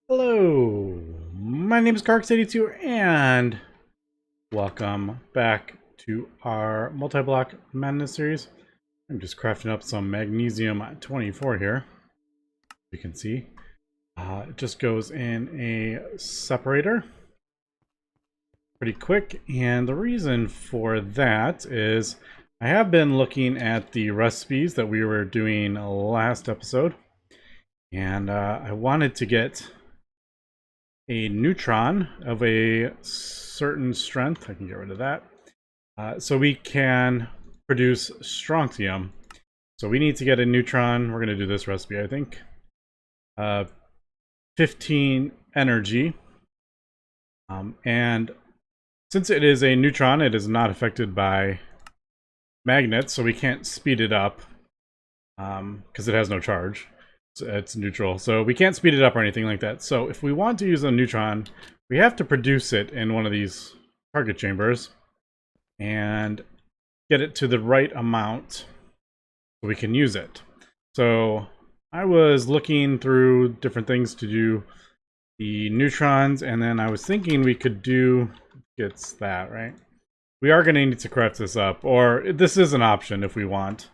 Hello, my name is Carx82 and welcome back to our Multiblock Madness series. I'm just crafting up some magnesium 24 here. You can see it just goes in a separator pretty quick, and the reason for that is I have been looking at the recipes that we were doing last episode, and I wanted to get a neutron of a certain strength. I can get rid of that. So we can produce strontium. So we need to get a neutron. We're going to do this recipe, I think. 15 energy. And since it is a neutron, it is not affected by magnets, so we can't speed it up because it has no charge. It's neutral, so we can't speed it up or anything like that. So if we want to use a neutron, we have to produce it in one of these target chambers and get it to the right amount so we can use it. So I was looking through different things to do the neutrons, and then I was thinking we could do, gets that, right? We are going to need to craft this up, or this is an option if we want.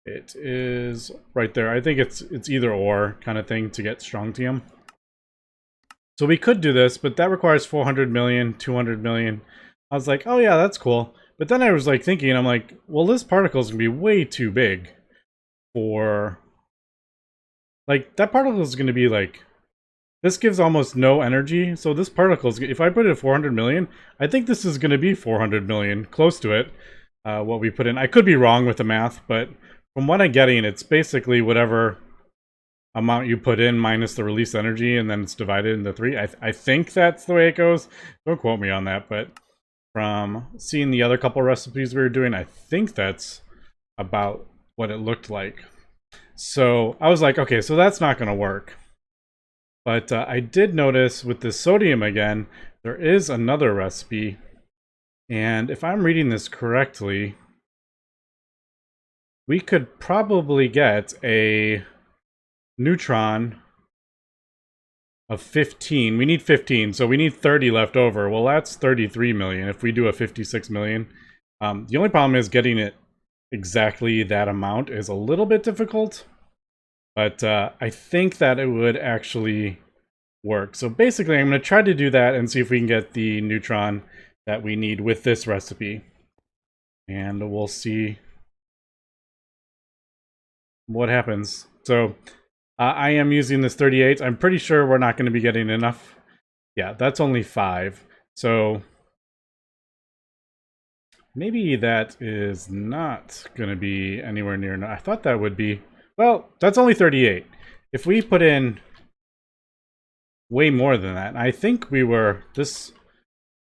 It is right there. I think it's either or kind of thing to get strontium. So we could do this, but that requires 400 million, 200 million. I was like, oh yeah, that's cool. But then I was like thinking, I'm like, well, this particle is going to be way too big for... Like, that particle is going to be like... This gives almost no energy. So this particle is... If I put it at 400 million, I think this is going to be 400 million. Close to it, what we put in. I could be wrong with the math, but... From what I'm getting, it's basically whatever amount you put in minus the release energy, and then it's divided into 3. I think that's the way it goes. Don't quote me on that, but from seeing the other couple recipes we were doing, I think that's about what it looked like. So I was like, okay, so that's not going to work. But I did notice with the sodium again, there is another recipe. And if I'm reading this correctly... We could probably get a neutron of 15. We need 15, so we need 30 left over. Well, that's 33 million if we do a 56 million. The only problem is getting it exactly that amount is a little bit difficult. But I think that it would actually work. So basically, I'm going to try to do that and see if we can get the neutron that we need with this recipe. And we'll see what happens. So I am using this 38. I'm pretty sure we're not going to be getting enough. Yeah, that's only 5. So maybe that is not going to be anywhere near enough. I thought that would be. Well, that's only 38. If we put in way more than that, I think we were... This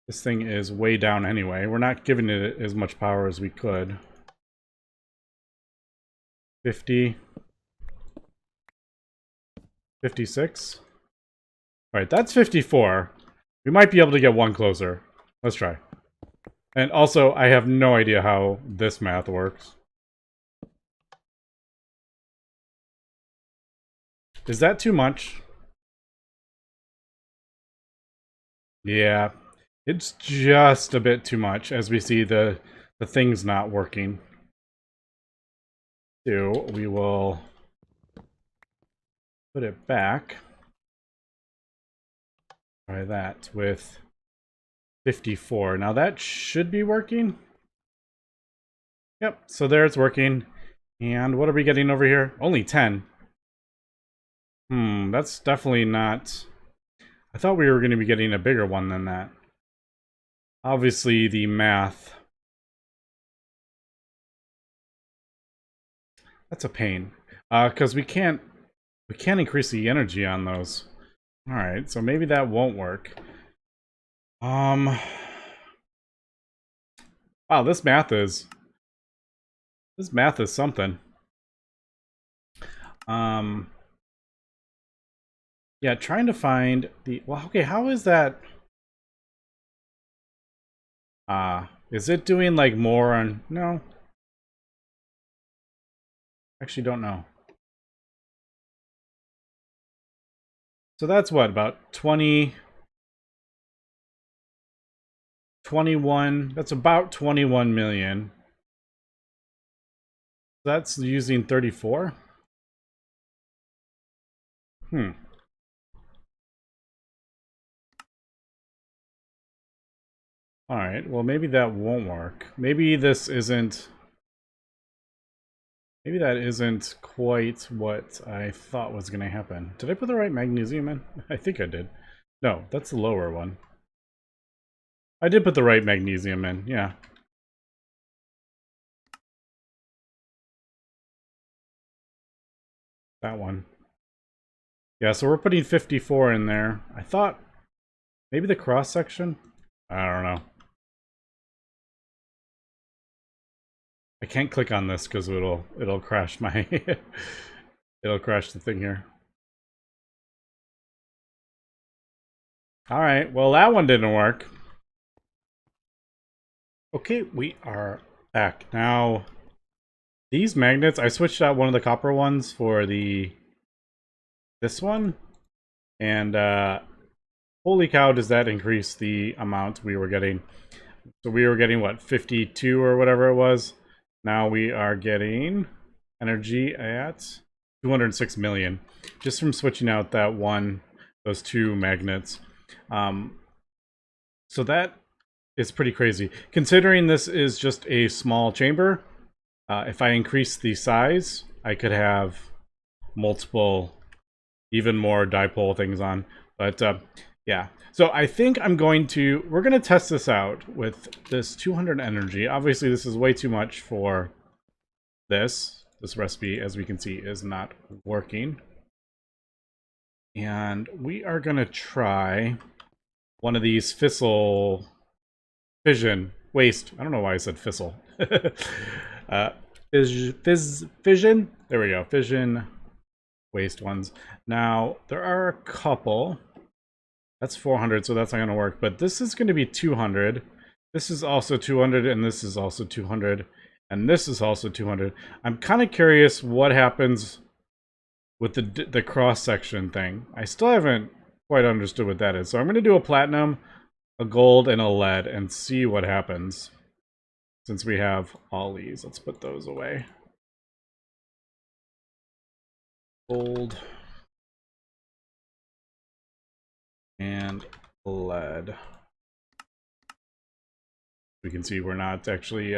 thing is way down anyway. We're not giving it as much power as we could. 50. 56. Alright, that's 54. We might be able to get one closer. Let's try. And also, I have no idea how this math works. Is that too much? Yeah, it's just a bit too much as we see the thing's not working. So we will put it back. Try that with 54. Now that should be working. Yep, so there it's working. And what are we getting over here? Only 10. That's definitely not... I thought we were going to be getting a bigger one than that. Obviously, the math... That's a pain. Because we can't increase the energy on those. Alright, so maybe that won't work. Wow, this math is something. Yeah, trying to find the... Well, okay, how is that... is it doing, like, more on... No. Actually, don't know. So that's what, about 20, 21, that's about 21 million. That's using 34? Hmm. Alright, well maybe that won't work. Maybe this isn't... Maybe that isn't quite what I thought was going to happen. Did I put the right magnesium in? I think I did. No, that's the lower one. I did put the right magnesium in, yeah. That one. Yeah, so we're putting 54 in there. I thought maybe the cross section? I don't know. I can't click on this because it'll crash my it'll crash the thing here. Alright, well that one didn't work. Okay, we are back. Now these magnets, I switched out one of the copper ones for this one, and holy cow, does that increase the amount we were getting. So we were getting, what, 52 or whatever it was? Now we are getting energy at 206 million, just from switching out those two magnets. So that is pretty crazy. Considering this is just a small chamber, if I increase the size, I could have multiple, even more dipole things on. But yeah, so I think we're going to test this out with this 200 energy. Obviously, this is way too much for this. This recipe, as we can see, is not working. And we are going to try one of these fission. Waste. I don't know why I said fissile. Fission. There we go. Fission waste ones. Now, there are a couple. That's 400, so that's not going to work. But this is going to be 200. This is also 200, and this is also 200. And this is also 200. I'm kind of curious what happens with the cross-section thing. I still haven't quite understood what that is. So I'm going to do a platinum, a gold, and a lead, and see what happens. Since we have all these, let's put those away. Gold and lead. We can see we're not actually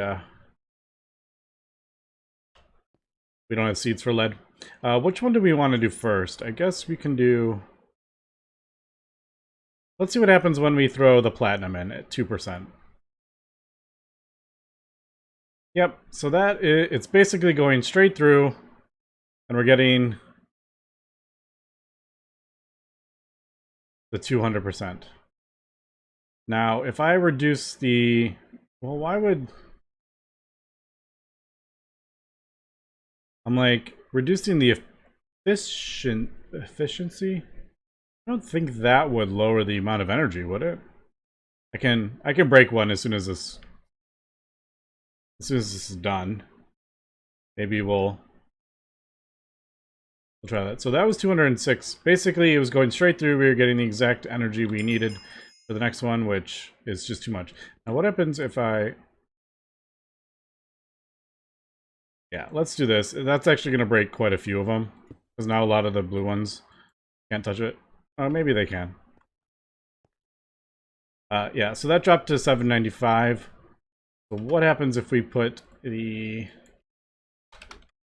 we don't have seeds for lead. Which one do we want to do first? I guess we can do... Let's see what happens when we throw the platinum in at 2%. Yep, so it's basically going straight through, and we're getting the 200%. Now, if I reduce the... Well, why would... I'm like, reducing the efficiency? I don't think that would lower the amount of energy, would it? I can break one as soon as this is done. Maybe we'll try that. So that was 206. Basically, it was going straight through. We were getting the exact energy we needed for the next one, which is just too much. Now, what happens if I... Yeah, let's do this. That's actually going to break quite a few of them, because now a lot of the blue ones can't touch it. Oh, maybe they can. Yeah, so that dropped to 795. So what happens if we put the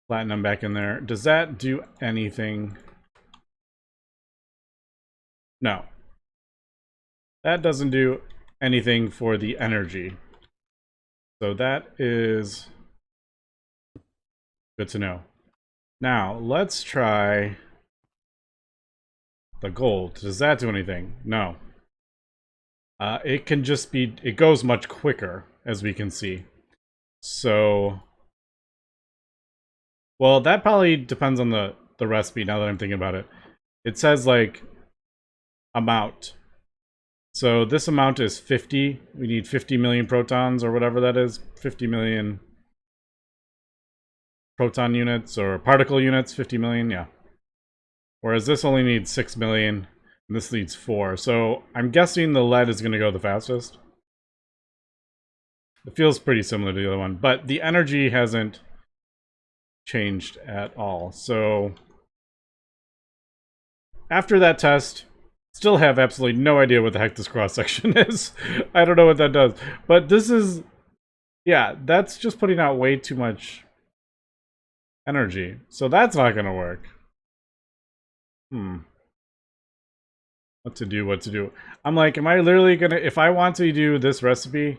platinum back in there? Does that do anything? No. That doesn't do anything for the energy. So that is good to know. Now, let's try the gold. Does that do anything? No. It can just be... It goes much quicker, as we can see. So... Well, that probably depends on the recipe, now that I'm thinking about it. It says, like, amount. So this amount is 50. We need 50 million protons, or whatever that is. 50 million proton units, or particle units. 50 million, yeah. Whereas this only needs 6 million. And this needs 4. So I'm guessing the lead is going to go the fastest. It feels pretty similar to the other one, but the energy hasn't changed at all. So after that test, still have absolutely no idea what the heck this cross-section is. I don't know what that does. But this is, yeah, that's just putting out way too much energy. So that's not going to work. What to do. I'm like, am I literally going to, if I want to do this recipe,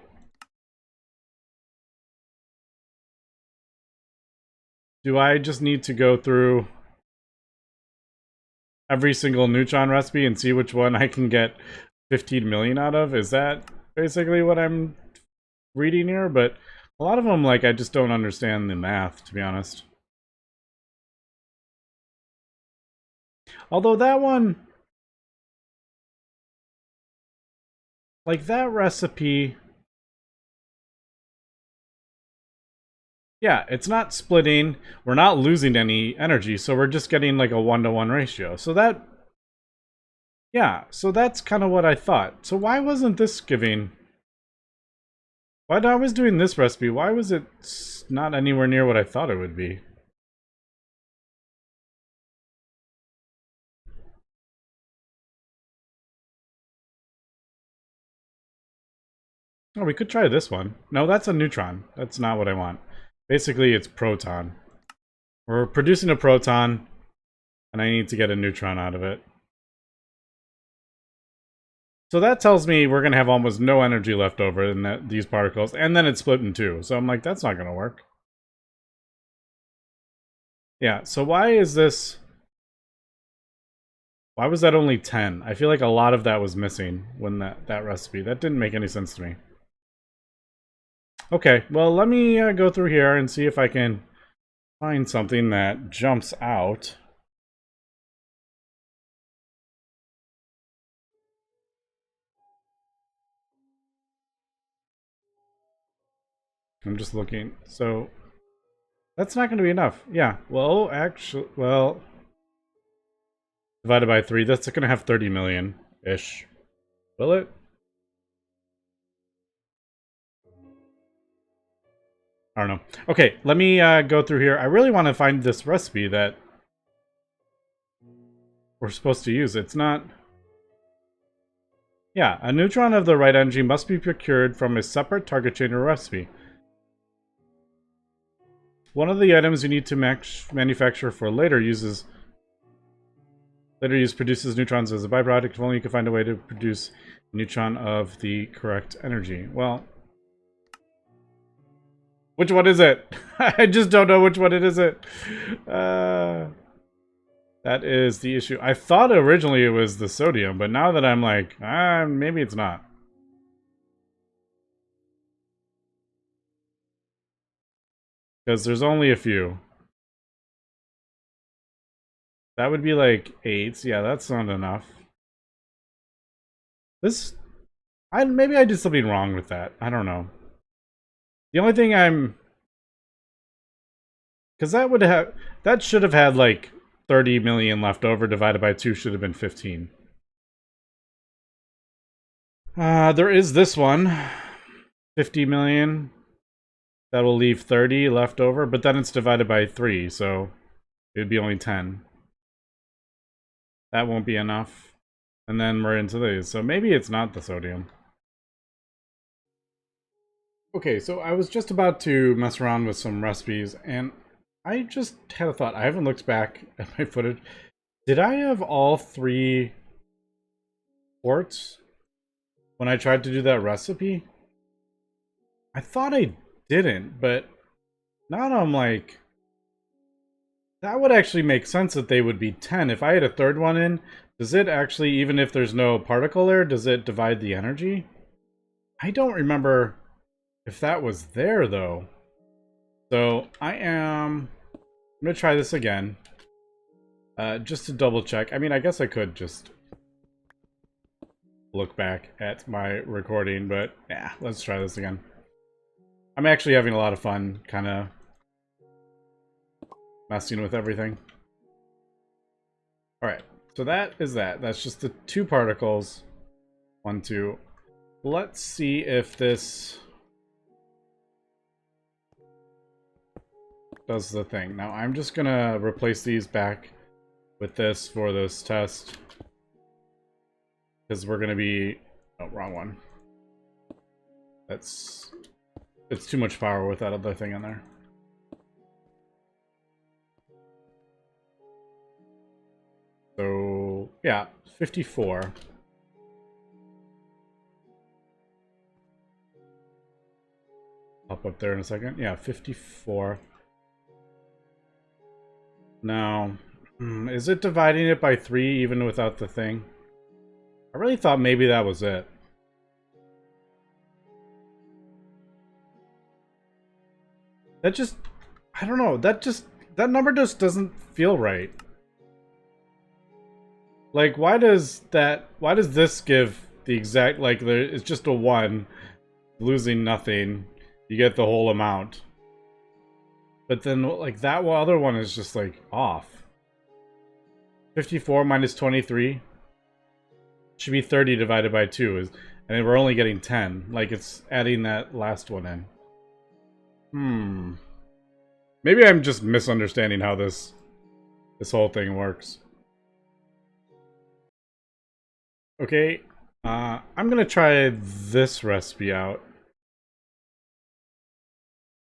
do I just need to go through every single neutron recipe and see which one I can get 15 million out of? Is that basically what I'm reading here? But a lot of them, like, I just don't understand the math, to be honest. Although that one, like that recipe, yeah, it's not splitting. We're not losing any energy, so we're just getting like a 1-to-1 ratio. So that, yeah, so that's kind of what I thought. So why wasn't this giving? Why I was doing this recipe? Why was it not anywhere near what I thought it would be? Oh, we could try this one. No, that's a neutron. That's not what I want. Basically, it's proton. We're producing a proton, and I need to get a neutron out of it. So that tells me we're going to have almost no energy left over in these particles, and then it's split in two. So I'm like, that's not going to work. Yeah, so why is this... Why was that only 10? I feel like a lot of that was missing when that recipe. That didn't make any sense to me. Okay, well, let me go through here and see if I can find something that jumps out. I'm just looking. So that's not going to be enough. Yeah, well, actually, well, divided by 3, that's going to have 30 million-ish. Will it? I don't know. Okay, let me go through here. I really want to find this recipe that we're supposed to use. It's not... Yeah, a neutron of the right energy must be procured from a separate target chain or recipe. One of the items you need to manufacture for later use produces neutrons as a byproduct. If only you can find a way to produce a neutron of the correct energy. Well, which one is it? I just don't know which one it is. That is the issue. I thought originally it was the sodium, but now that I'm like, maybe it's not. Because there's only a few. That would be like 8. Yeah, that's not enough. This... maybe I did something wrong with that. I don't know. The only thing I'm... Because that should have had like 30 million left over, divided by 2 should have been 15. There is this one. 50 million. That will leave 30 left over, but then it's divided by 3, so it would be only 10. That won't be enough. And then we're into these, so maybe it's not the sodium. Okay, so I was just about to mess around with some recipes, and I just had a thought. I haven't looked back at my footage. Did I have all 3 quartz when I tried to do that recipe? I thought I didn't, but now I'm like, that would actually make sense that they would be 10. If I had a third one in, does it actually, even if there's no particle there, does it divide the energy? I don't remember if that was there, though. So I'm going to try this again. Just to double check. I mean, I guess I could just look back at my recording, but yeah, let's try this again. I'm actually having a lot of fun kind of messing with everything. Alright, So that is that. That's just the 2 particles. 1, 2. Let's see if this does the thing. Now I'm just gonna replace these back with this for this test. Because we're gonna be... Oh, wrong one. It's too much power with that other thing in there. So, yeah, 54. Pop up there in a second. Yeah, 54. Now, is it dividing it by 3 even without the thing? I really thought maybe that was it. That just... I don't know. That number just doesn't feel right. Like, why does this give the exact... Like, it's just a 1. Losing nothing. You get the whole amount. But then, like, that other one is just, like, off. 54 minus 23 should be 30 divided by 2. And then we're only getting 10. Like, it's adding that last one in. Maybe I'm just misunderstanding how this whole thing works. Okay, I'm gonna try this recipe out.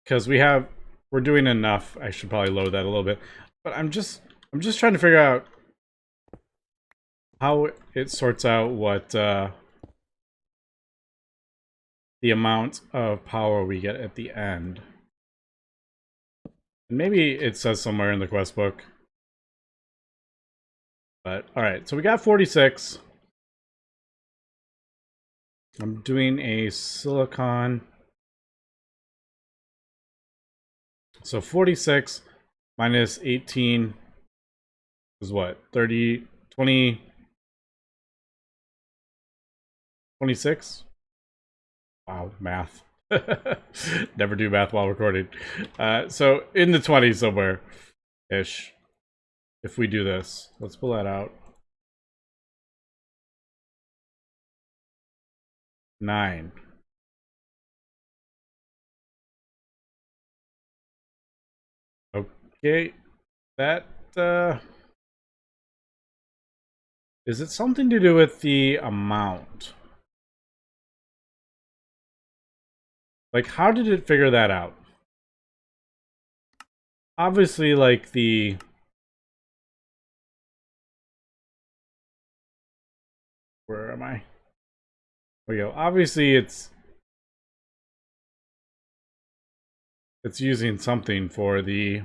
Because we're doing enough. I should probably load that a little bit. But I'm just trying to figure out how it sorts out what the amount of power we get at the end. And maybe it says somewhere in the quest book. But alright, so we got 46. I'm doing a silicon. So 46 minus 18 is what? 30, 20, 26? Wow, math. Never do math while recording. So in the 20s somewhere-ish. If we do this. Let's pull that out. 9. Okay. That, is it something to do with the amount? Like, how did it figure that out? Obviously, like, where am I? There we go. Obviously, it's using something for the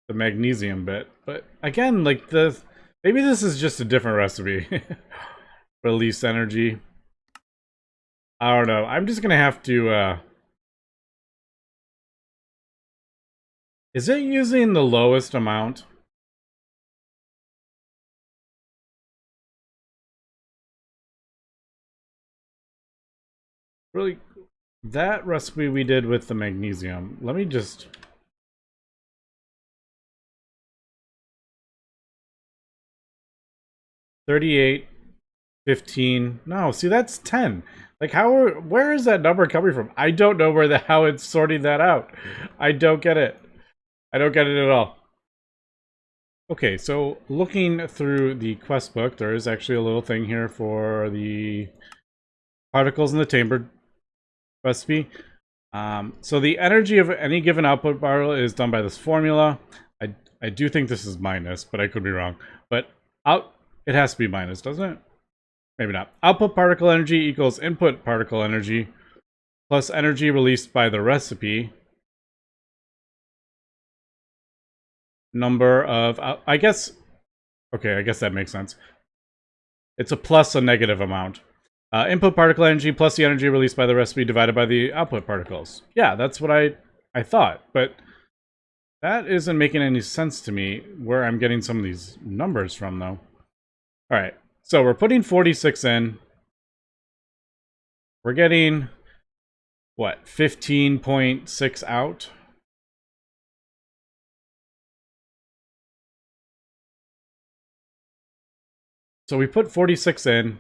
magnesium bit. But, again, like, maybe this is just a different recipe. Release energy. I don't know. I'm just gonna have to, is it using the lowest amount? Really, that recipe we did with the magnesium. Let me just... $38, 15. No, see, that's 10. Like, where is that number coming from? I don't know how it's sorting that out. I don't get it. I don't get it at all. Okay, so looking through the quest book, there is actually a little thing here for the particles in the chamber recipe. So the energy of any given output particle is done by this formula. I do think this is minus, but I could be wrong. But it has to be minus, doesn't it? Maybe not. Output particle energy equals input particle energy plus energy released by the recipe. Number of... I guess... Okay, I guess that makes sense. It's a plus a negative amount. Input particle energy plus the energy released by the recipe divided by the output particles. Yeah, that's what I thought. But that isn't making any sense to me where I'm getting some of these numbers from, though. Alright, so we're putting 46 in. We're getting, what, 15.6 out? So we put 46 in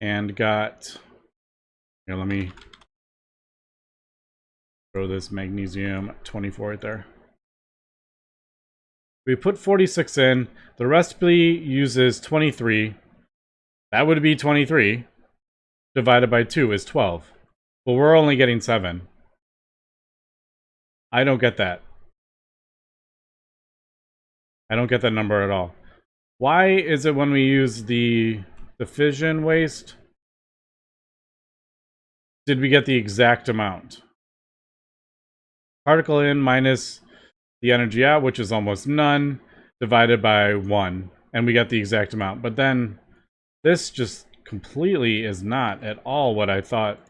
and got, here, let me throw this magnesium 24 right there. We put 46 in. The recipe uses 23. That would be 23. Divided by 2 is 12. But we're only getting 7. I don't get that. I don't get that number at all. Why is it when we use the fission waste, did we get the exact amount? Particle in minus the energy out, which is almost none, divided by 1. And we get the exact amount. But then this just completely is not at all what I thought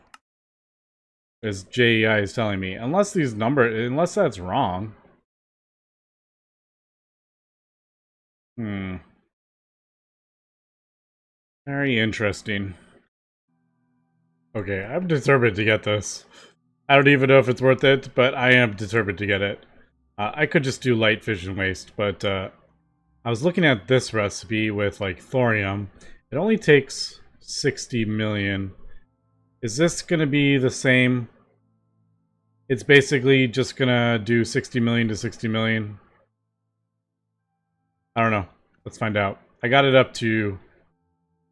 as JEI is telling me. Unless that's wrong. Very interesting. Okay, I'm determined to get this. I don't even know if it's worth it, but I am determined to get it. I could just do light fission waste, but I was looking at this recipe with like thorium. It only takes 60 million. Is this going to be the same? It's basically just going to do 60 million to 60 million. I don't know. Let's find out. I got it up to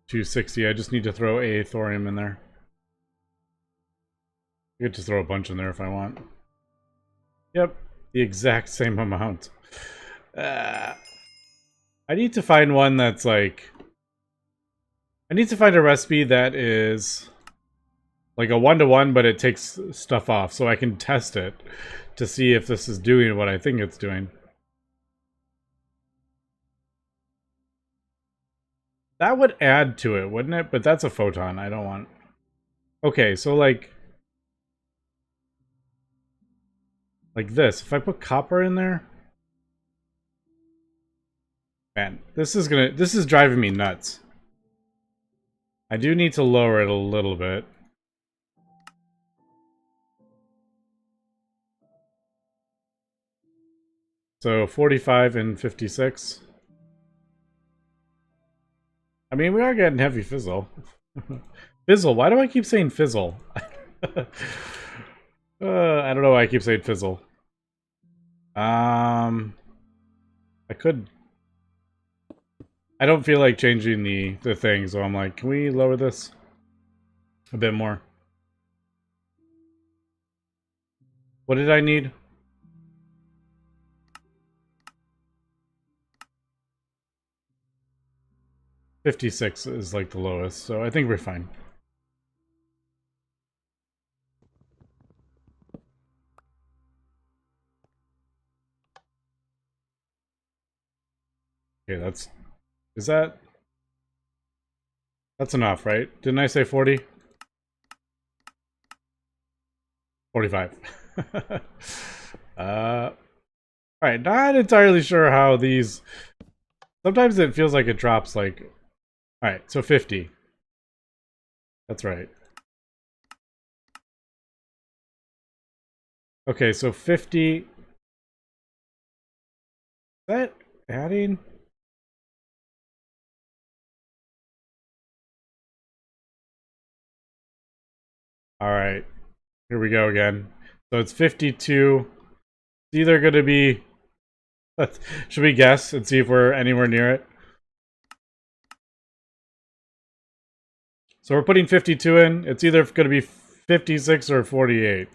260. I just need to throw a thorium in there. I could just throw a bunch in there if I want. Yep, the exact same amount. I need to find one that's like... I need to find a recipe that is like a 1-to-1, but it takes stuff off, so I can test it to see if this is doing what I think it's doing. That would add to it, wouldn't it? But that's a photon. I don't want... Okay, so like this. If I put copper in there... Man, this is driving me nuts. I do need to lower it a little bit. So 45 and 56. I mean, we are getting heavy fizzle. Fizzle, why do I keep saying fizzle? I don't know why I keep saying fizzle. I could... I don't feel like changing the thing, so I'm like, can we lower this a bit more? What did I need? $56 is like the lowest, so I think we're fine. Okay, that's enough, right? Didn't I say 40? 45. Alright, not entirely sure how these... Sometimes it feels like it drops like... Alright, so 50. That's right. Okay, so 50... Is that adding? Alright. Here we go again. So it's 52. It's either going to be... Should we guess and see if we're anywhere near it? So we're putting 52 in. It's either going to be 56 or 48.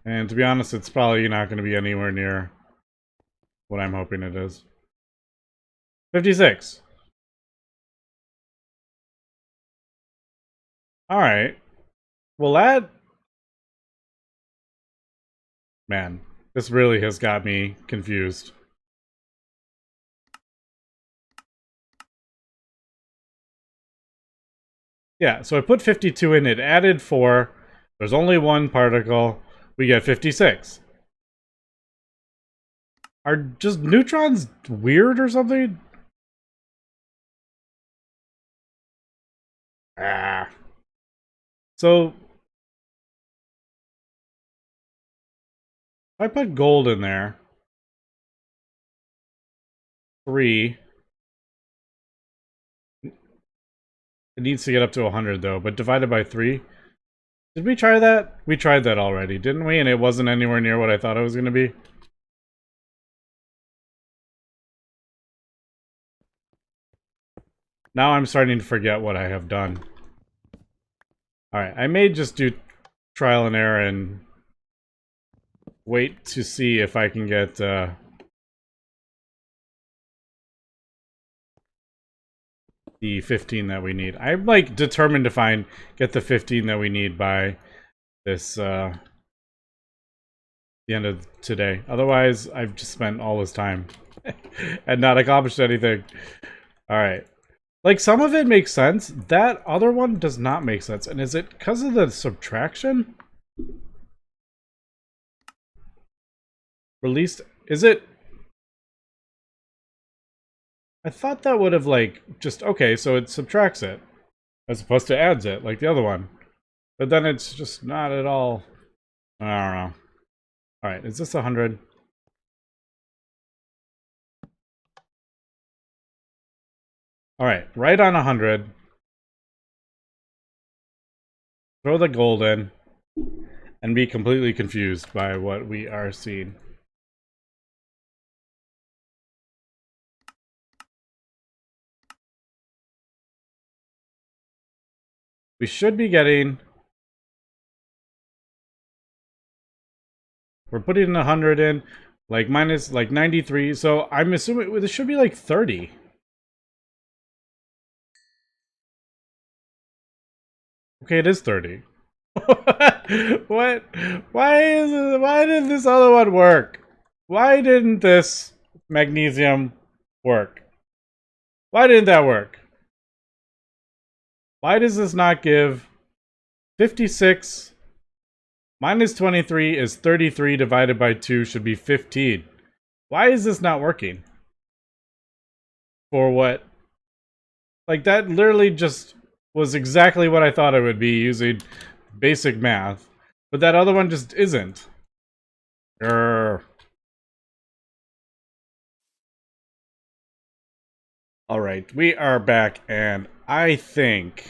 And to be honest, it's probably not going to be anywhere near what I'm hoping it is. 56. Alright. Well, that... Man, this really has got me confused. Yeah, so I put 52 in, it added 4. There's only one particle. We get 56. Are just neutrons weird or something? Ah. So... I put gold in there. 3. It needs to get up to 100 though, but divided by 3. Did we try that? We tried that already, didn't we? And it wasn't anywhere near what I thought it was going to be. Now I'm starting to forget what I have done. Alright, I may just do trial and error and wait to see if I can get the 15 that we need. I'm like determined to get the 15 that we need by this the end of today. Otherwise, I've just spent all this time and not accomplished anything. Alright. Like, some of it makes sense. That other one does not make sense. And is it because of the subtraction? Released? Is it? I thought that would have, like, just... Okay, so it subtracts it. As opposed to adds it, like the other one. But then it's just not at all... I don't know. Alright, is this 100? Alright, right on 100. Throw the gold in. And be completely confused by what we are seeing. We should be getting... We're putting 100 in. Like, minus, like, 93. So, I'm assuming this should be, like, 30. Okay, it is 30. What? Why did this other one work? Why didn't this magnesium work? Why didn't that work? Why does this not give 56 minus 23 is 33 divided by 2 should be 15? Why is this not working? For what? Like, that literally just was exactly what I thought it would be using basic math. But that other one just isn't. Grr. Alright, we are back, and I think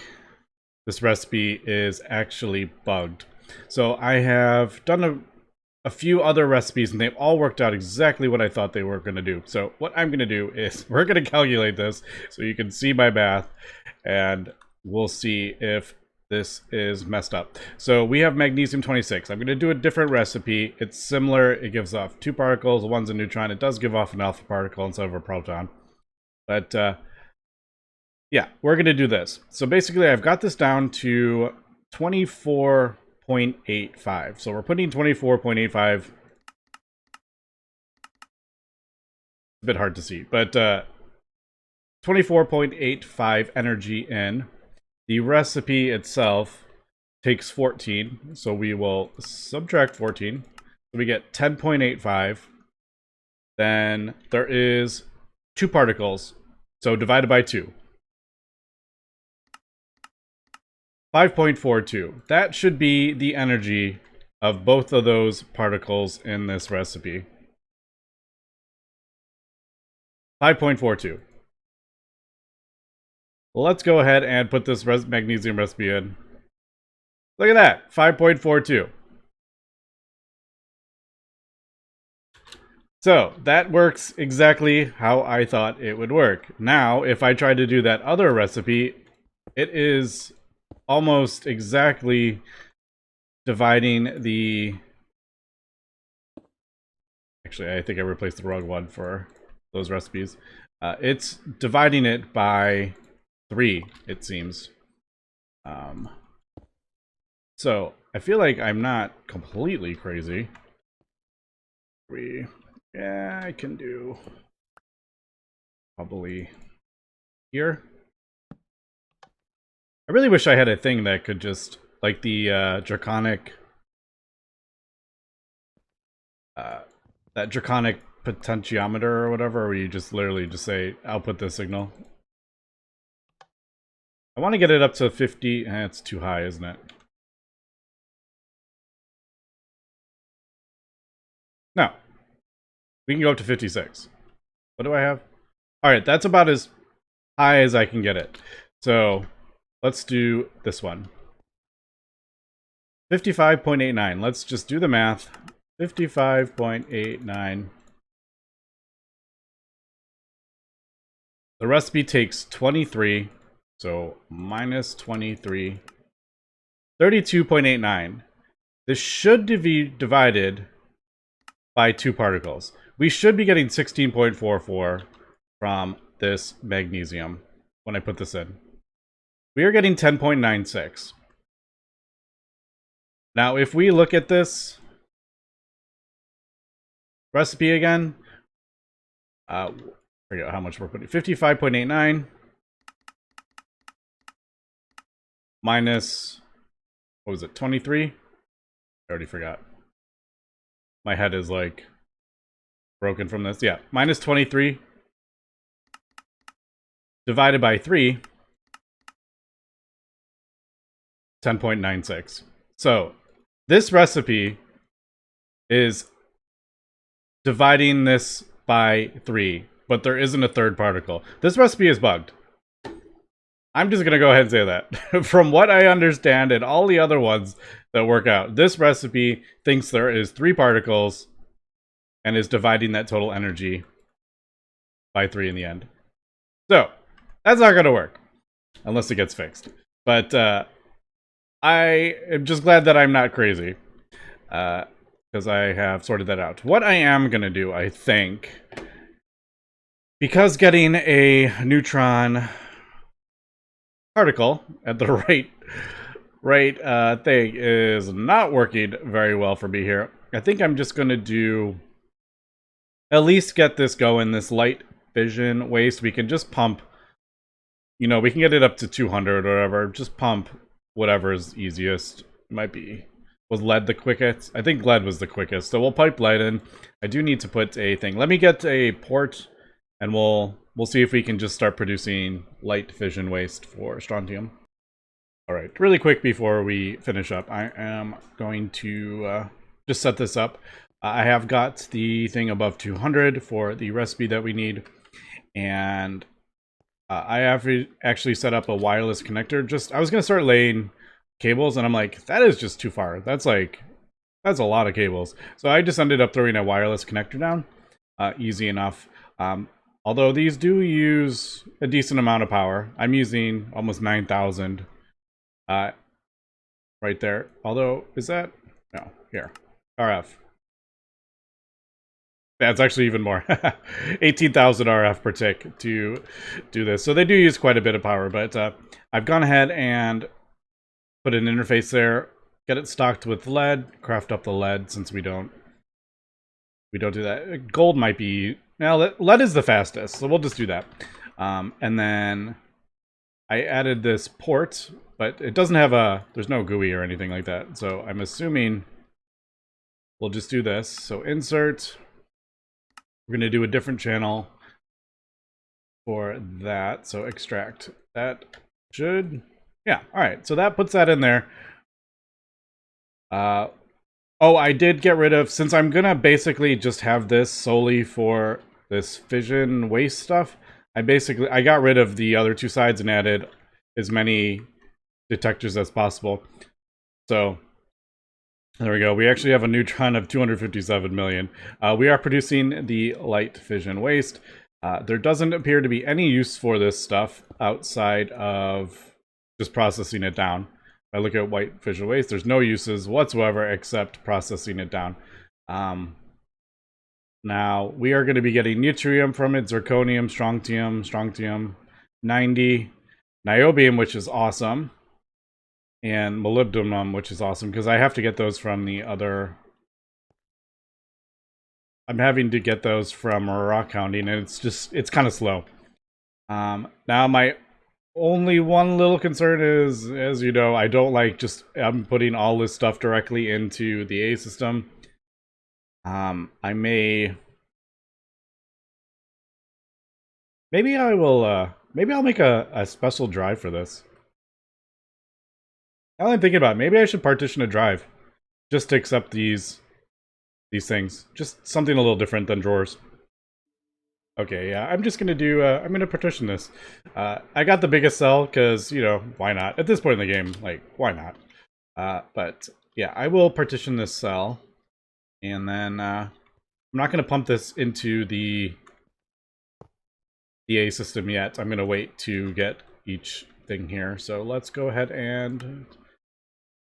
this recipe is actually bugged. So I have done a few other recipes, and they've all worked out exactly what I thought they were going to do. So what I'm going to do is we're going to calculate this so you can see my math, and we'll see if this is messed up. So we have magnesium 26. I'm going to do a different recipe. It's similar. It gives off 2 particles. One's a neutron. It does give off an alpha particle instead of a proton. But yeah, we're going to do this. So basically, I've got this down to 24.85. So we're putting 24.85. A bit hard to see, but 24.85 energy in. The recipe itself takes 14, so we will subtract 14. So we get 10.85. Then there is 2 particles, so divided by 2. 5.42. That should be the energy of both of those particles in this recipe. 5.42. Well, let's go ahead and put this magnesium recipe in. Look at that, 5.42. So, that works exactly how I thought it would work. Now, if I try to do that other recipe, it is almost exactly dividing the... Actually, I think I replaced the wrong one for those recipes. It's dividing it by 3, it seems. So, I feel like I'm not completely crazy. 3. Yeah, I can do probably here. I really wish I had a thing that could just, like the draconic, that draconic potentiometer or whatever, where you just literally just say, output this signal. I want to get it up to 50. It's too high, isn't it? No. We can go up to 56. What do I have? Alright, that's about as high as I can get it. So let's do this one. 55.89. Let's just do the math. 55.89. The recipe takes 23. So minus 23. 32.89. This should be divided by 2 particles. We should be getting 16.44 from this magnesium when I put this in. We are getting 10.96. Now, if we look at this recipe again, forget how much we're putting. 55.89 minus, what was it, 23? I already forgot. My head is like broken from this. Yeah, minus 23 divided by 3, 10.96. So this recipe is dividing this by 3, but there isn't a third particle. This recipe is bugged. I'm just gonna go ahead and say that. From what I understand and all the other ones that work out, this recipe thinks there is 3 particles and is dividing that total energy by 3 in the end. So that's not gonna work unless it gets fixed. But I am just glad that I'm not crazy, because I have sorted that out. What I am gonna do, I think, because getting a neutron particle at the right thing is not working very well for me here. I think I'm just gonna do at least get this going, this light fission waste. We can just pump, you know, we can get it up to 200 or whatever. Just pump whatever is easiest. Might be, was lead the quickest? I think lead was the quickest. So we'll pipe lead in. I do need to put a thing. Let me get a port, and we'll see if we can just start producing light fission waste for strontium. All right, really quick before we finish up, I am going to just set this up. I have got the thing above 200 for the recipe that we need, and I have actually set up a wireless connector. I was gonna start laying cables, and I'm like, that is just too far. That's a lot of cables. So I just ended up throwing a wireless connector down. Easy enough. Although these do use a decent amount of power. I'm using almost 9,000 right there. Although, is that? No, here. RF. That's actually even more. 18,000 RF per tick to do this. So they do use quite a bit of power, but I've gone ahead and put an interface there, get it stocked with lead, craft up the lead since we don't do that. Gold might be, now lead is the fastest, so we'll just do that. And then I added this port, but it doesn't have there's no GUI or anything like that. So I'm assuming we'll just do this. So insert, we're going to do a different channel for that. So extract. That should, yeah, all right. So that puts that in there. Oh, I did get rid of, since I'm going to basically just have this solely for this fission waste stuff, I got rid of the other 2 sides and added as many detectors as possible. So there we go. We actually have a neutron of 257 million. We are producing the light fission waste. There doesn't appear to be any use for this stuff outside of just processing it down. If I look at white fission waste, there's no uses whatsoever except processing it down. Now, we are going to be getting yttrium from it, zirconium, strontium, 90, niobium, which is awesome, and molybdenum, which is awesome, because I have to get those from the other... I'm having to get those from rock hounding, and it's kind of slow. Now, my only one little concern is, as you know, I don't like I'm putting all this stuff directly into the A system. Maybe I'll make a special drive for this. Now I'm thinking about it, maybe I should partition a drive just to accept these things. Just something a little different than drawers. Okay, yeah, I'm just gonna do, I'm gonna partition this. I got the biggest cell, because, you know, why not? At this point in the game, like, why not? But, yeah, I will partition this cell, and then, I'm not gonna pump this into the A system yet. I'm gonna wait to get each thing here. So let's go ahead and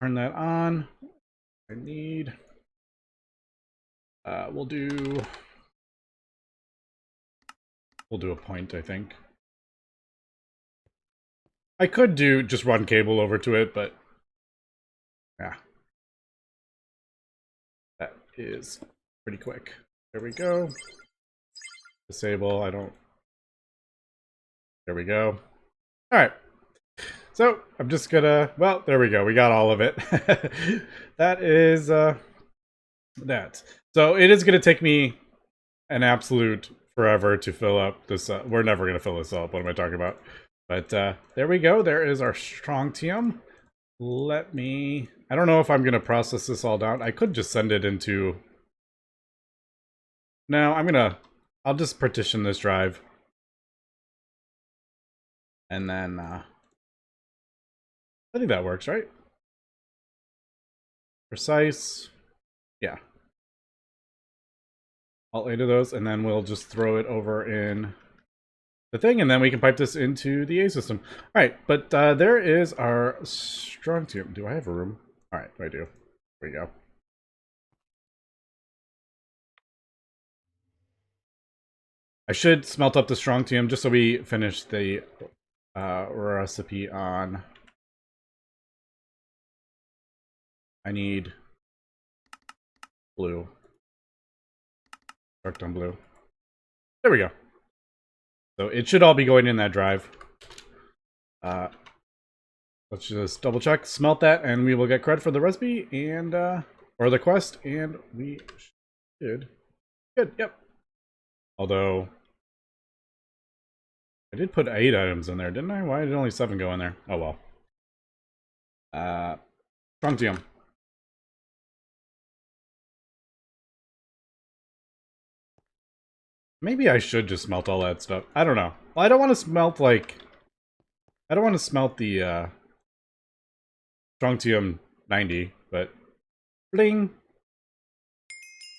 turn that on. I need, we'll do a point, I think. I could do just run cable over to it, but yeah, that is pretty quick. There we go. Disable. I don't. There we go. All right. So I'm just gonna. Well, there we go. We got all of it. That is that. So it is gonna take me an absolute forever to fill up this. We're never gonna fill this up. What am I talking about? But there we go. There is our Strontium. Let me... I don't know if I'm going to process this all down. I could just send it into... No, I'll just partition this drive. And then... I think that works, right? Precise. Yeah. All 8 of those, and then we'll just throw it over in the thing, and then we can pipe this into the A system. All right, but there is our Strontium. Do I have a room? All right, I do. There we go. I should smelt up the Strontium just so we finish the recipe on. I need blue. Dark tone blue. There we go. So it should all be going in that drive. Let's just double check, smelt that, and we will get credit for the recipe and or the quest, and we should. Good, yep. Although I did put 8 items in there, didn't I? Why did only 7 go in there? Oh well. Strontium. Maybe I should just smelt all that stuff. I don't know. Well, I don't want to smelt like... I don't want to smelt the Strontium 90, but... Bling!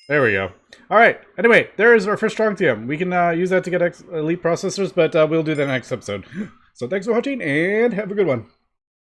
There we go. Alright, anyway, there is our first Strontium. We can use that to get elite processors, but we'll do that next episode. So thanks for watching, and have a good one.